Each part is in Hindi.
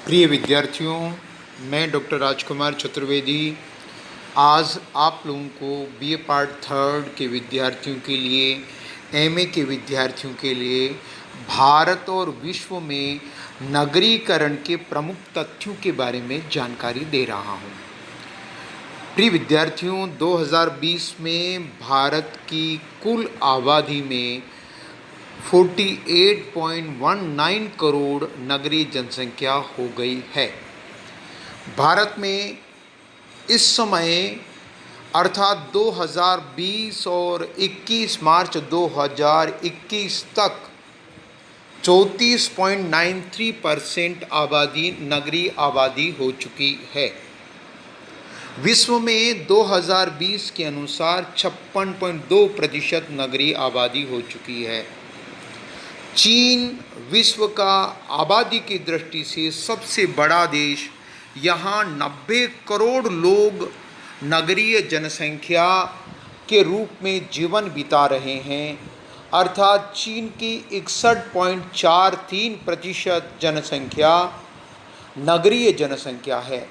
प्रिय विद्यार्थियों, मैं डॉक्टर राजकुमार चतुर्वेदी आज आप लोगों को बीए पार्ट थर्ड के विद्यार्थियों के लिए, एमए के विद्यार्थियों के लिए भारत और विश्व में नगरीकरण के प्रमुख तथ्यों के बारे में जानकारी दे रहा हूँ। प्रिय विद्यार्थियों, 2020 में भारत की कुल आबादी में 48.19 करोड़ नगरीय जनसंख्या हो गई है। भारत में इस समय अर्थात 2020 और 21 मार्च 2021 तक 34.93% आबादी नगरीय आबादी हो चुकी है। विश्व में 2020 के अनुसार 56.2% नगरीय आबादी हो चुकी है। चीन विश्व का आबादी की दृष्टि से सबसे बड़ा देश, यहाँ 90 करोड़ लोग नगरीय जनसंख्या के रूप में जीवन बिता रहे हैं, अर्थात चीन की 61.43% जनसंख्या नगरीय जनसंख्या है।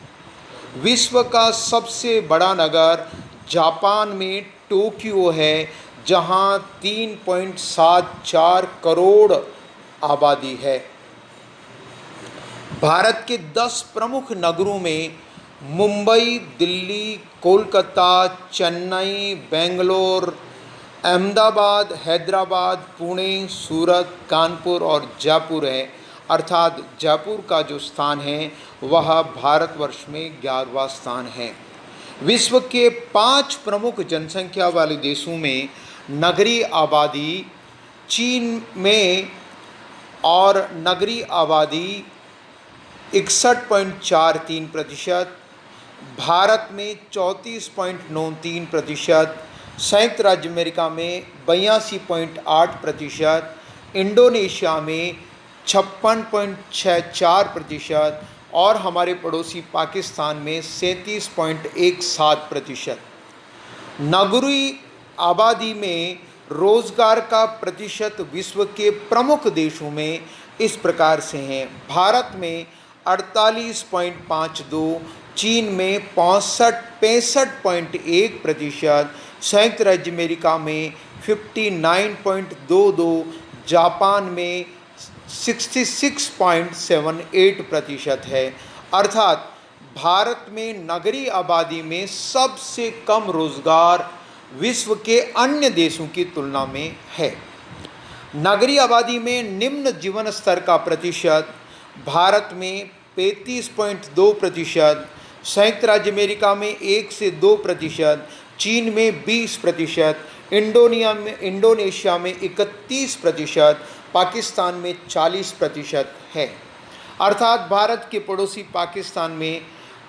विश्व का सबसे बड़ा नगर जापान में टोक्यो है, जहां 3.74 करोड़ आबादी है। भारत के 10 प्रमुख नगरों में मुंबई, दिल्ली, कोलकाता, चेन्नई, बेंगलोर, अहमदाबाद, हैदराबाद, पुणे, सूरत, कानपुर और जयपुर है। अर्थात जयपुर का जो स्थान है वह भारतवर्ष में 11वां स्थान है। विश्व के 5 प्रमुख जनसंख्या वाले देशों में नगरीय आबादी चीन में और नगरीय आबादी 61.43%, भारत में 34.93%, संयुक्त राज्य अमेरिका में 82.8%, इंडोनेशिया में 56.64% और हमारे पड़ोसी पाकिस्तान में 37.17%। नगरीय आबादी में रोजगार का प्रतिशत विश्व के प्रमुख देशों में इस प्रकार से हैं। भारत में 48.52%, चीन में 65.1%, संयुक्त राज्य अमेरिका में 59.22%, जापान में 66.78% है। अर्थात भारत में नगरीय आबादी में सबसे कम रोजगार विश्व के अन्य देशों की तुलना में है। नगरीय आबादी में निम्न जीवन स्तर का प्रतिशत भारत में 35.2%, संयुक्त राज्य अमेरिका में 1 से 2%, चीन में 20%, इंडोनेशिया में 31%, पाकिस्तान में 40% है। अर्थात भारत के पड़ोसी पाकिस्तान में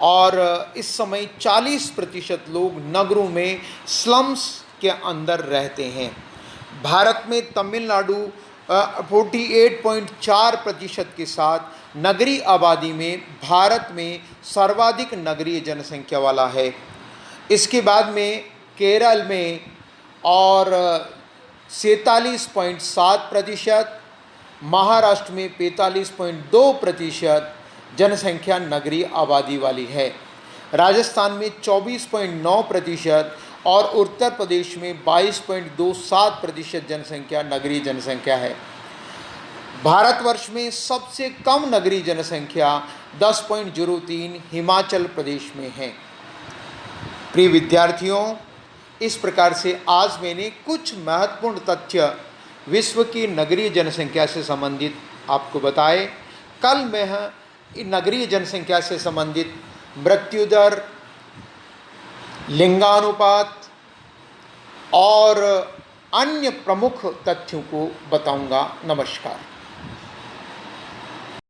और इस समय 40% लोग नगरों में स्लम्स के अंदर रहते हैं। भारत में तमिलनाडु 48.4% के साथ नगरीय आबादी में भारत में सर्वाधिक नगरीय जनसंख्या वाला है। इसके बाद में केरल में और 47.7%, महाराष्ट्र में 45.2% जनसंख्या नगरीय आबादी वाली है। राजस्थान में 24.9% और उत्तर प्रदेश में 22.27% जनसंख्या नगरीय जनसंख्या है। भारतवर्ष में सबसे कम नगरीय जनसंख्या 10.03 हिमाचल प्रदेश में है। प्रिय विद्यार्थियों, इस प्रकार से आज मैंने कुछ महत्वपूर्ण तथ्य विश्व की नगरीय जनसंख्या से संबंधित आपको बताए। कल मैं नगरीय जनसंख्या से संबंधित मृत्यु दर, लिंगानुपात और अन्य प्रमुख तथ्यों को बताऊंगा। नमस्कार।